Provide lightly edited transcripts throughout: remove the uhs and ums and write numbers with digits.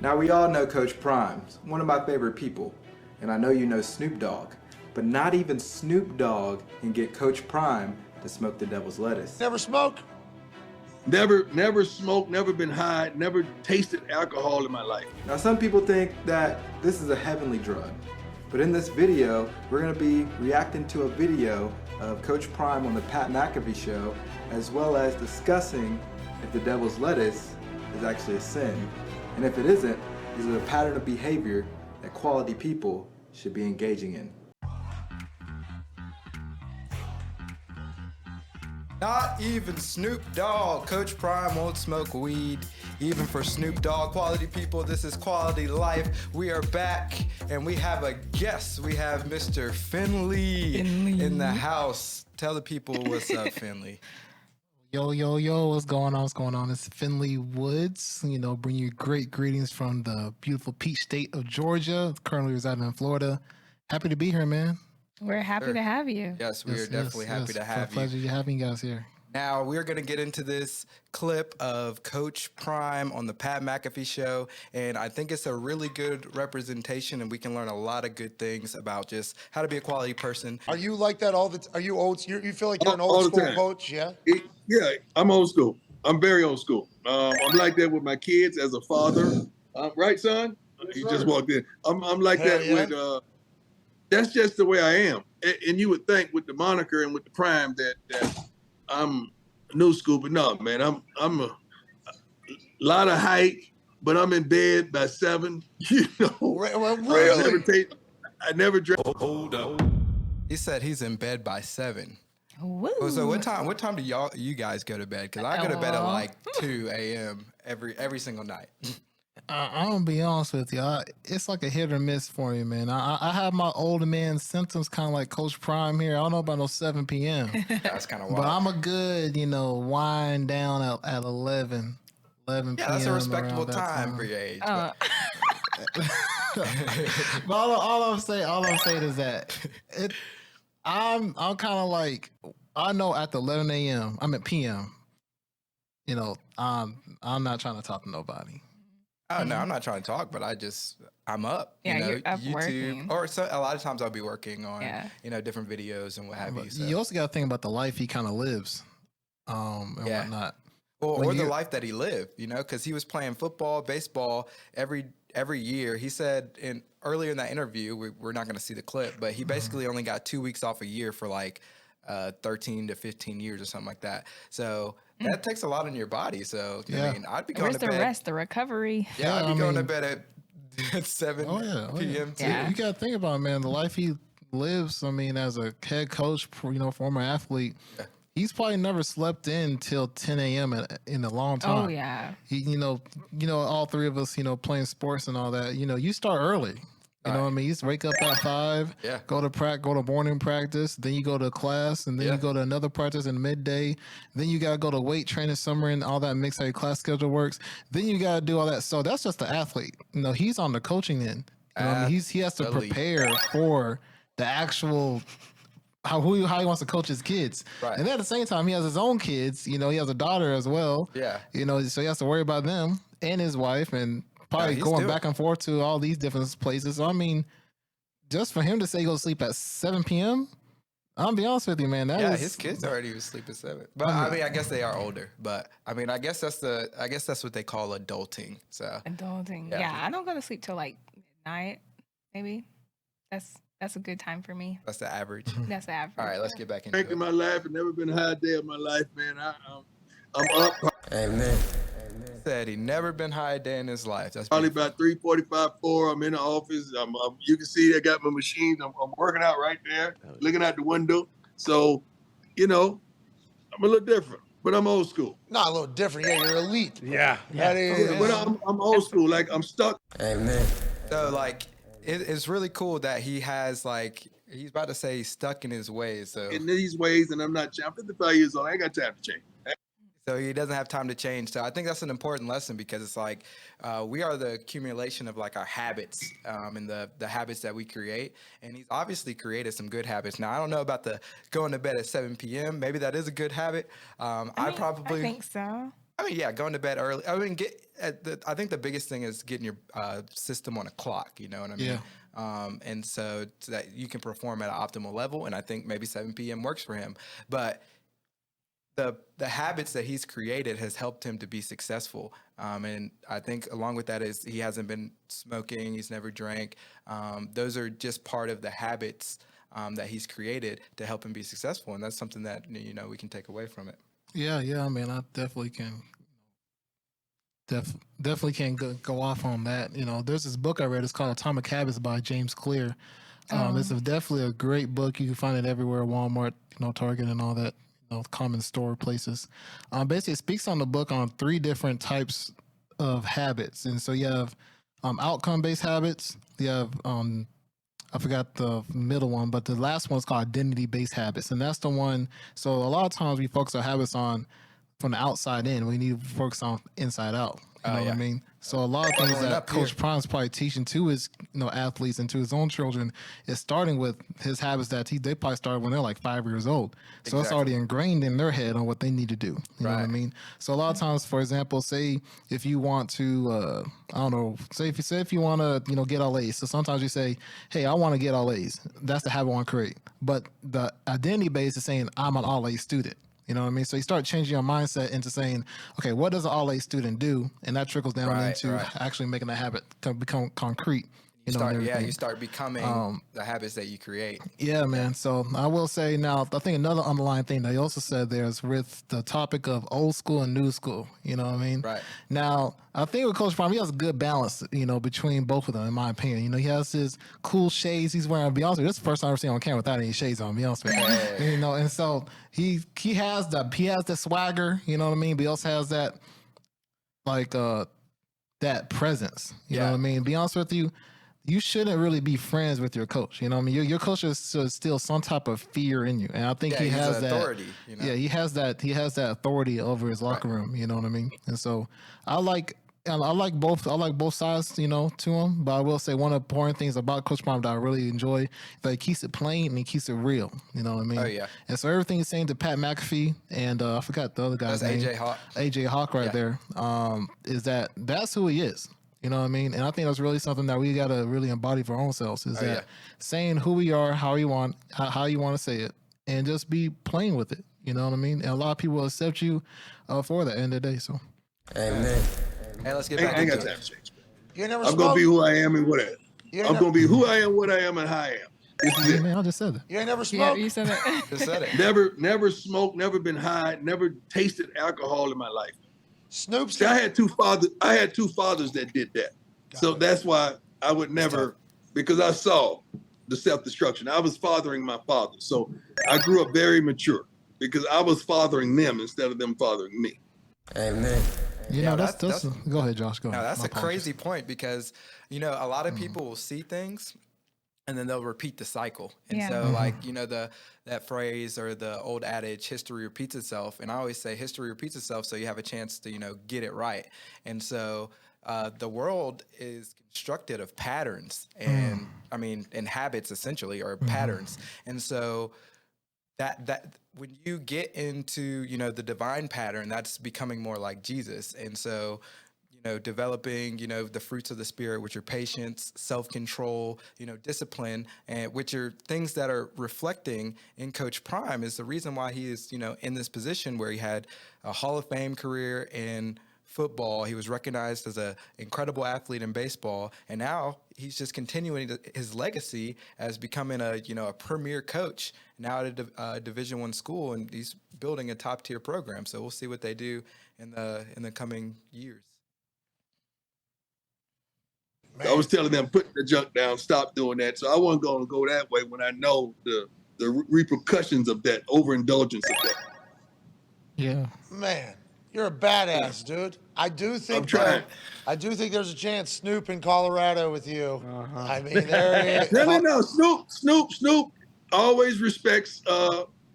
Now we all know Coach Prime, one of my favorite people, and I know you know Snoop Dogg, but not even Snoop Dogg can get Coach Prime to smoke the devil's lettuce. Never smoke? Never smoked, never been high, never tasted alcohol in my life. Now some people think that this is a heavenly drug, but in this video, we're gonna be reacting to a video of Coach Prime on the Pat McAfee show, as well as discussing if the devil's lettuce is actually a sin. And if it isn't, is it a pattern of behavior that quality people should be engaging in? Not even Snoop Dogg. Coach Prime won't smoke weed. Even for Snoop Dogg, quality people, this is Quality Life. We are back and we have a guest. We have Mr. Finley in the house. Tell the people what's up, Finley. Yo, what's going on? What's going on? It's Finley Woods, bring you great greetings from the beautiful peach state of Georgia, currently residing in Florida. Happy to be here, man. We're happy to have you. Yes, we are definitely happy to have you. Pleasure having you guys here. Now, we're going to get into this clip of Coach Prime on the Pat McAfee show, and I think it's a really good representation, and we can learn a lot of good things about just how to be a quality person. Are you like that all the? Are you old? You feel like you're an All old the school time. coach? Yeah. Yeah, I'm old school. I'm very old school. I'm like that with my kids as a father. Right, son? He just walked in. I'm like Hell that yeah. with, that's just the way I am. And you would think with the moniker and with the Prime that I'm new school, but no, man, I'm a lot of height, but I'm in bed by 7. Really? I never drank. Hold up. He said he's in bed by 7. Woo. Oh, so what time do you guys go to bed? Because I go to bed at like 2 a.m. every single night. I'm gonna be honest with you. It's like a hit or miss for me, man. I have my older man symptoms, kind of like Coach Prime here. I don't know about no 7 p.m. That's kind of wild. But I'm a good, wind down at 11 p.m. Yeah, that's a respectable around that time for your age. Uh, But all I'm saying is that I'm kind of like, I know after 11 a.m. I'm at p.m. I'm not trying to talk to nobody. Oh no, I'm not trying to talk, but I'm up. Yeah, you're up YouTube, working. or a lot of times I'll be working on Yeah. different videos and what have you. So. You also got to think about the life he kind of lives, and Yeah. whatnot. Or the life that he lived, because he was playing football, baseball every year. He said earlier in that interview, we're not going to see the clip, but he basically only got 2 weeks off a year for like 13 to 15 years or something like that. So that takes a lot on your body. So Yeah. I mean, I'd be going where's to the bed. rest, the recovery? Yeah, I'd Yeah, be I going to mean- bed at 7 p.m. too. Yeah. You got to think about it, man. The life he lives. I mean, as a head coach, former athlete, he's probably never slept in till 10 a.m. in a long time. Oh yeah. He, all three of us, playing sports and all that. You start early. You know what I mean? You just wake up at 5, Yeah. go to morning practice, then you go to class, and then Yeah. you go to another practice in midday. Then you gotta go to weight training summer and all that mix how your class schedule works. Then you gotta do all that. So that's just the athlete. He's on the coaching end. You know what I mean? He has to Athlete. prepare for the actual how he wants to coach his kids. Right. And at the same time, he has his own kids. He has a daughter as well. Yeah. So he has to worry about them and his wife and probably he's going doing- back and forth to all these different places. So, I mean, just for him to say he goes to sleep at 7 p.m., I'll be honest with you, man. His kids already asleep at 7. But I mean, I guess they are older. But I mean, I guess that's what they call adulting. So Adulting. Yeah. Yeah. I don't go to sleep till like midnight, maybe. That's a good time for me. that's the average. That's the average. All right, let's get back into Drank it. in my life and never been a high day of my life, man. I'm up Said he never been high a day in his life. That's probably beautiful. about 3:45, 4. I'm in the office. You can see I got my machines. I'm working out right there, looking out the window. So, I'm a little different, but I'm old school. Not a little different. Yeah, you're elite. Yeah. That is. Yeah, but I'm old school. Like I'm stuck. So like it's really cool that he has he's about to say he's stuck in his ways. So in these ways, and I'm 55 years old. I ain't got time to change. he doesn't have time to change. So I think that's an important lesson because it's like we are the accumulation of like our habits and the habits that we create. And he's obviously created some good habits. Now I don't know about the going to bed at 7 p.m. Maybe that is a good habit. I I think so. I mean, yeah, going to bed early. I mean, I think the biggest thing is getting your system on a clock. You know what I mean? And so that you can perform at an optimal level. And I think maybe 7 p.m. works for him. But the habits that he's created has helped him to be successful. And I think along with that is he hasn't been smoking. He's never drank. Those are just part of the habits that he's created to help him be successful. And that's something that, you know, we can take away from it. Yeah, I mean, I definitely can. Definitely can go off on that. You know, there's this book I read. It's called Atomic Habits by James Clear. It's definitely a great book. You can find it everywhere, Walmart, you know, Target, and all that, you know, common store places. Basically, it speaks on the book on 3 different types of habits, and so you have outcome-based habits. You have I forgot the middle one, but the last one's called identity-based habits, and that's the one. So a lot of times we focus our habits on from the outside in. We need to focus on inside out. You know what I mean? So a lot of things that Coach Prime's probably teaching to his, you know, athletes and to his own children is starting with his habits that they probably started when they're like 5 years old. So it's already ingrained in their head on what they need to do. You know what I mean? So a lot of times, for example, say if you want to, I don't know, say if you want to, you know, get all A's. So sometimes you say, hey, I want to get all A's. That's the habit I want to create. But the identity base is saying I'm an all A student. You know what I mean? So you start changing your mindset into saying, okay, what does an all A student do? And that trickles down into actually making that habit become concrete. You start becoming the habits that you create. Yeah, man. So I will say now, I think another underlying thing that you also said there is with the topic of old school and new school. You know what I mean? Right. Now, I think with Coach Prime, he has a good balance, you know, between both of them, in my opinion. You know, he has his cool shades he's wearing. To be honest with you, this is the first time I've ever seen him on camera without any shades on, to be honest with you. You know, and so he has the swagger, you know what I mean? But he also has that, like, that presence. You know what I mean? To be honest with you, you shouldn't really be friends with your coach. You know what I mean? Your coach is still some type of fear in you. And I think he has that authority. You know? Yeah, he has that authority over his locker room. You know what I mean? And so I like both sides, you know, to him. But I will say one of the important things about Coach Prime that I really enjoy is that he keeps it plain and he keeps it real. You know what I mean? Oh, yeah. And so everything he's saying to Pat McAfee and I forgot the other guy's name. AJ Hawk there, is that's who he is. You know what I mean? And I think that's really something that we got to really embody for our own selves is saying who we are, how you want to say it, and just be plain with it. You know what I mean? And a lot of people will accept you for that end of the day. So, amen. Hey, let's get back into it. Time to change, I'm going to be who I am and what I am. I'm going to be who I am, what I am, and how I am. This is it. Man, I just said it. You ain't never smoked? Yeah, you said that. Just said it. Never smoked, never been high, never tasted alcohol in my life. Snoop. See, I had two fathers that did that. So that's why I would never, because I saw the self-destruction. I was fathering my father. So I grew up very mature because I was fathering them instead of them fathering me. Amen. You know, that's go ahead, Josh. Go ahead. No, that's a crazy point because, you know, a lot of people will see things and then they'll repeat the cycle. And so like, you know, that phrase or the old adage, history repeats itself. And I always say history repeats itself so you have a chance to, you know, get it right. And so the world is constructed of patterns and I mean, and habits essentially are patterns. And so that when you get into, you know, the divine pattern, that's becoming more like Jesus. And so, you know, developing, you know, the fruits of the spirit, which are patience, self-control, you know, discipline, and which are things that are reflecting in Coach Prime is the reason why he is, you know, in this position where he had a Hall of Fame career in football. He was recognized as an incredible athlete in baseball, and now he's just continuing his legacy as becoming a, you know, a premier coach now at a Division I school, and he's building a top tier program. So we'll see what they do in the coming years. Man. I was telling them, put the junk down, stop doing that. So I wasn't going to go that way when I know the repercussions of that, overindulgence of that. Yeah. Man, you're a badass, dude. I do think I'm trying. I do think there's a chance Snoop in Colorado with you. I mean, there is. No. Snoop always respects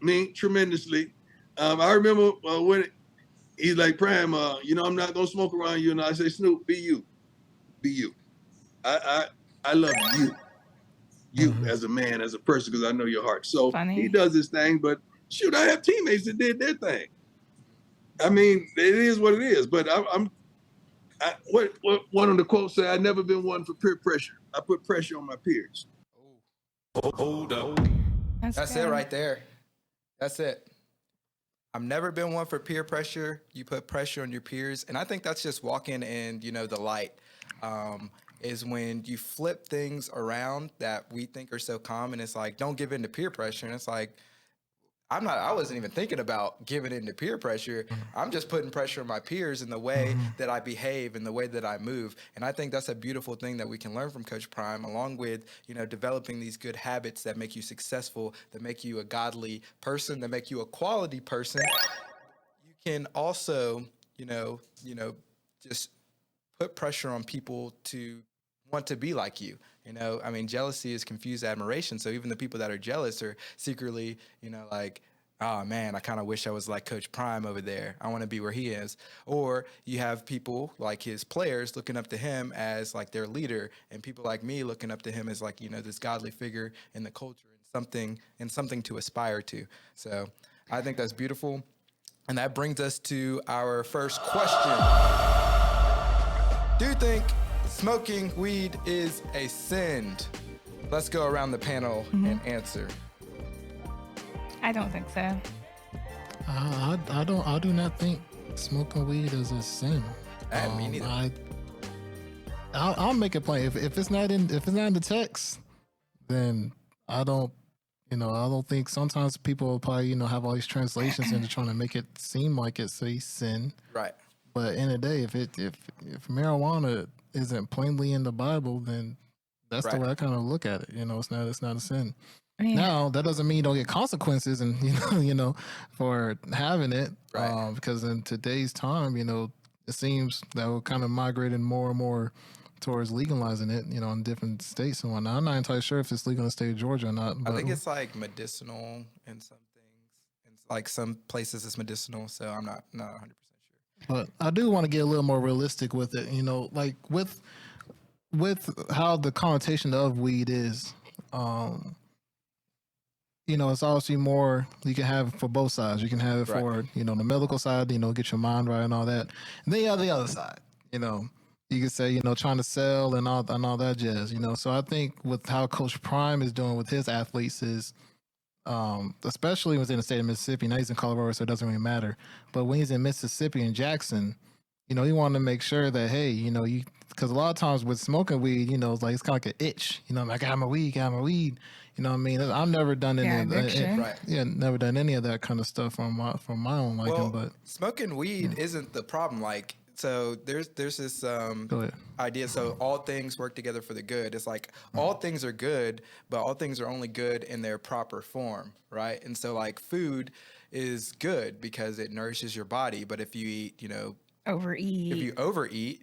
me tremendously. I remember when he's like, Prime, you know, I'm not going to smoke around you. And I say, Snoop, be you. Be you. I love you as a man, as a person, because I know your heart. So he does his thing, but shoot, I have teammates that did their thing. I mean, it is what it is. But what one of the quotes said, I've never been one for peer pressure. I put pressure on my peers. Hold up. That's it right there. That's it. I've never been one for peer pressure. You put pressure on your peers. And I think that's just walking in, the light. Is when you flip things around that we think are so common. It's like, don't give in to peer pressure. And it's like, I wasn't even thinking about giving in to peer pressure. I'm just putting pressure on my peers in the way that I behave and the way that I move. And I think that's a beautiful thing that we can learn from Coach Prime, along with, developing these good habits that make you successful, that make you a godly person, that make you a quality person. You can also, just put pressure on people to want to be like you. Jealousy is confused admiration. So even the people that are jealous are secretly, like, oh man, I kind of wish I was like Coach Prime over there. I want to be where he is. Or you have people like his players looking up to him as like their leader, and people like me looking up to him as like, this godly figure in the culture and something to aspire to. So I think that's beautiful. And that brings us to our first question. Do you think smoking weed is a sin? Let's go around the panel and answer. I don't think so. I do not think smoking weed is a sin. Me neither. I'll make it plain. If it's not in the text, then I don't think. Sometimes people will probably have all these translations and they're trying to make it seem like it's a sin. Right. But at the end of the day, if marijuana isn't plainly in the Bible, then that's the way I kind of look at it. It's not a sin. Yeah. Now that doesn't mean you don't get consequences, and for having it, Right. because in today's time, it seems that we're kind of migrating more and more towards legalizing it, in different states and whatnot. I'm not entirely sure if it's legal in the state of Georgia or not. But I think it's like medicinal in some things, and like some places it's medicinal. So I'm not 100% sure. But I do want to get a little more realistic with it, like with how the connotation of weed is. It's obviously more you can have it for both sides. You can have it for, the medical side, get your mind right and all that. And then you have the other side, you could say, trying to sell and all that jazz, So I think with how Coach Prime is doing with his athletes is, especially when he's in the state of Mississippi. Now he's in Colorado, so it doesn't really matter. But when he's in Mississippi and Jackson, he wanted to make sure that, hey, because a lot of times with smoking weed, it's like it's kind of like an itch. I got my weed. You know what I mean? I've never done any of that. Right. Yeah, never done any of that kind of stuff from my own liking. Well, but smoking weed isn't the problem. Like, so there's this idea. So all things work together for the good. It's like all things are good, but all things are only good in their proper form, right? And so like food is good because it nourishes your body, but if you eat, Overeat. if you overeat,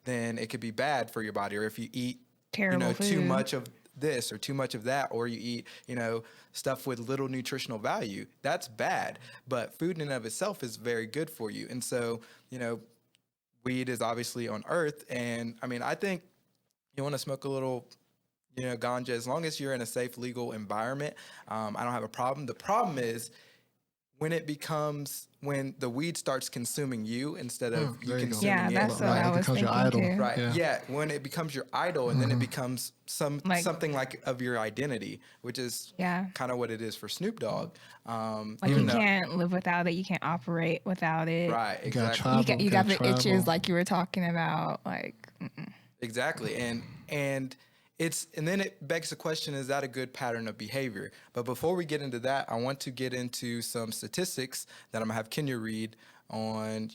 then it could be bad for your body. Or if you eat, Terrible too food. much of this or too much of that, or you eat, stuff with little nutritional value, that's bad. But food in and of itself is very good for you. And so, weed is obviously on earth. And I think you want to smoke a little, ganja, as long as you're in a safe, legal environment. I don't have a problem. The problem is when the weed starts consuming you instead of you consuming it. Yeah, that's what I was thinking too. Right. Yeah. When it becomes your idol, and then it becomes something like of your identity, which is kind of what it is for Snoop Dogg. Like you can't live without it. You can't operate without it. Right. Exactly. You got the itches like you were talking about. Like exactly. And then it begs the question, is that a good pattern of behavior? But before we get into that, I want to get into some statistics that I'm gonna have Kenya read on,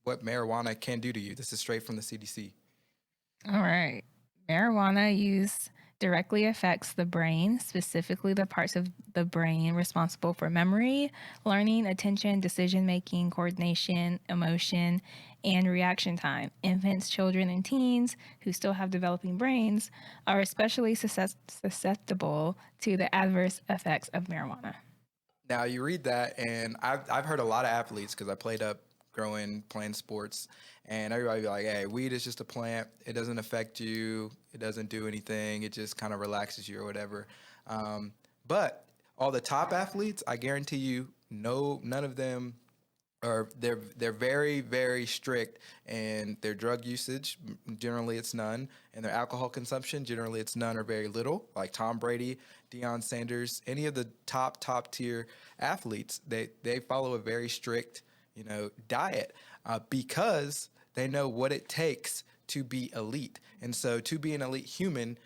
what marijuana can do to you. This is straight from the CDC. All right. Marijuana use directly affects the brain, specifically the parts of the brain responsible for memory, learning, attention, decision-making, coordination, emotion, and reaction time. Infants, children, and teens who still have developing brains are especially susceptible to the adverse effects of marijuana. Now you read that, and I've heard a lot of athletes, because I played up playing sports, and everybody be like, hey, weed is just a plant. It doesn't affect you. It doesn't do anything. It just kind of relaxes you or whatever. But all the top athletes, I guarantee you, none of them or they're very, very strict in their drug usage. Generally, it's none, and their alcohol consumption. Generally, it's none or very little. Like Tom Brady, Deion Sanders, any of the top tier athletes, they follow a very strict diet because they know what it takes to be elite. And so, to be an elite human,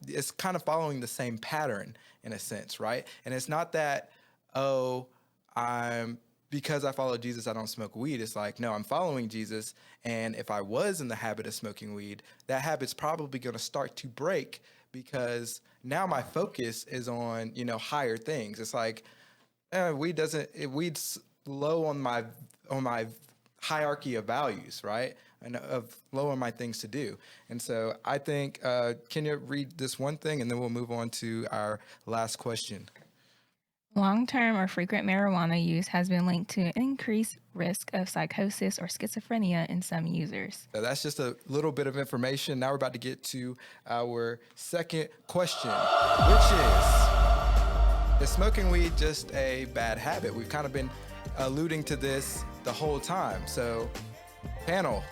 it's kind of following the same pattern in a sense, right? And it's not that, oh, because I follow Jesus, I don't smoke weed. It's like, no, I'm following Jesus. And if I was in the habit of smoking weed, that habit's probably going to start to break because now my focus is on, higher things. It's like, weed's low on my hierarchy of values, right? And of low on my things to do. And so I think, can you read this one thing and then we'll move on to our last question? Long-term or frequent marijuana use has been linked to an increased risk of psychosis or schizophrenia in some users. So that's just a little bit of information. Now we're about to get to our second question, which is smoking weed just a bad habit? We've kind of been alluding to this the whole time. So, panel,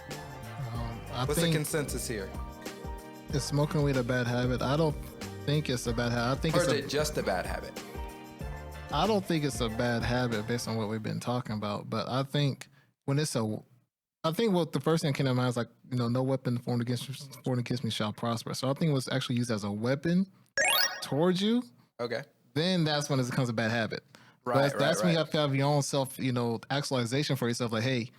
what's the consensus here? Is smoking weed a bad habit? I don't think it's a bad habit. Or is it just a bad habit? I don't think it's a bad habit based on what we've been talking about, but I think what the first thing that came to mind is like, no weapon formed against me shall prosper. So I think it was actually used as a weapon towards you. Okay. Then that's when it becomes a bad habit. Right. That's when you have to have your own self, actualization for yourself. Like, hey,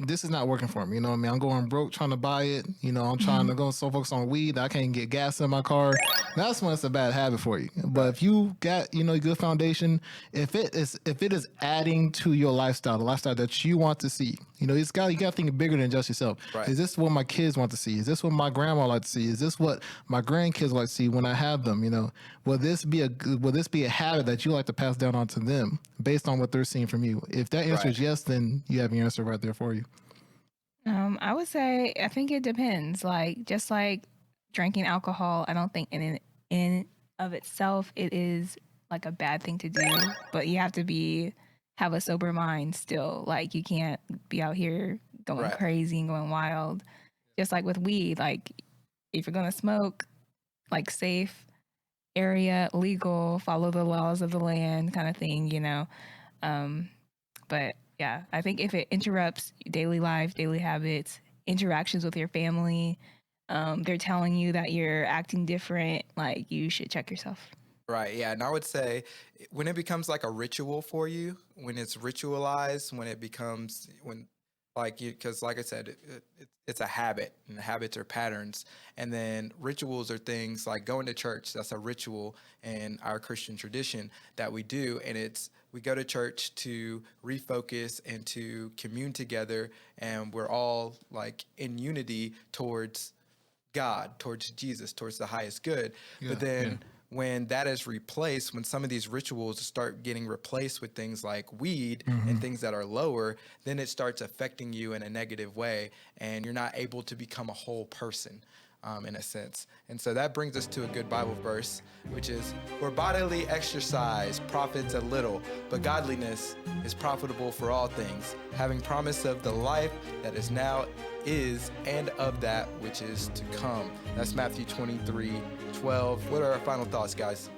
this is not working for me. You know what I mean? I'm going broke trying to buy it. I'm trying to go so focused on weed that I can't get gas in my car. That's when it's a bad habit for you. But if you got, a good foundation, if it is adding to your lifestyle, the lifestyle that you want to see, you got to think bigger than just yourself. Right. Is this what my kids want to see? Is this what my grandma like to see? Is this what my grandkids like to see when I have them? Will this be a habit that you like to pass down onto them based on what they're seeing from you? If that answer is yes, then you have your answer right there for you. I would say, I think it depends. Like, just like drinking alcohol, I don't think in of itself it is like a bad thing to do, but you have to have a sober mind still. Like, you can't be out here going crazy and going wild. Just like with weed, like if you're gonna smoke, like safe area, legal, follow the laws of the land kind of thing, but yeah, I think if it interrupts daily life, daily habits, interactions with your family, they're telling you that you're acting different, like you should check yourself. Right. Yeah. And I would say when it becomes like a ritual for you, when it's ritualized, because like I said, it's a habit, and habits are patterns. And then rituals are things like going to church. That's a ritual in our Christian tradition that we do. And we go to church to refocus and to commune together. And we're all like in unity towards God, towards Jesus, towards the highest good. Yeah, but then when that is replaced, when some of these rituals start getting replaced with things like weed and things that are lower, then it starts affecting you in a negative way, and you're not able to become a whole person in a sense. And so that brings us to a good Bible verse, which is, "For bodily exercise profits a little, but godliness is profitable for all things, having promise of the life that is now is, and of that which is to come." That's Matthew 23:12. What are our final thoughts, guys?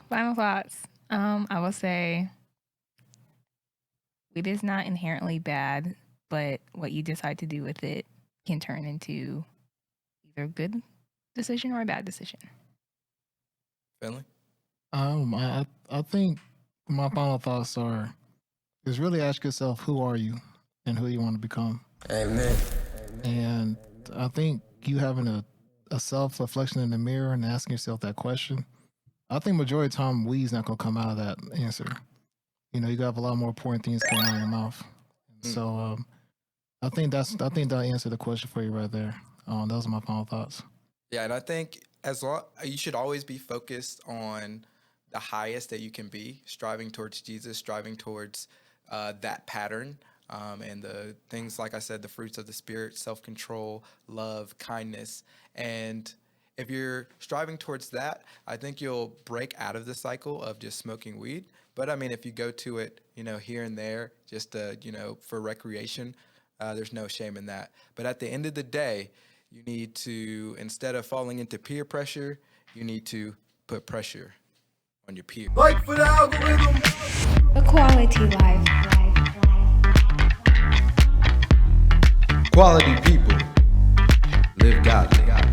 Final thoughts. I will say it is not inherently bad, but what you decide to do with it can turn into either a good decision or a bad decision. Finley? I think my final thoughts is really ask yourself, who are you and who you want to become? Amen. And I think you having a self-reflection in the mirror and asking yourself that question, I think majority of the time weed's not going to come out of that answer. You got to have a lot more important things coming out of your mouth. So I think that'll answer the question for you right there. Those are my final thoughts. Yeah, and I think you should always be focused on the highest that you can be, striving towards Jesus, striving towards that pattern. And the things, like I said, the fruits of the Spirit, self-control, love, kindness. And if you're striving towards that, I think you'll break out of the cycle of just smoking weed, But I mean, if you go to it, here and there, just for recreation, there's no shame in that. But at the end of the day, you need to, instead of falling into peer pressure, you need to put pressure on your peers. Fight for the algorithm. A quality life. Quality people live godly.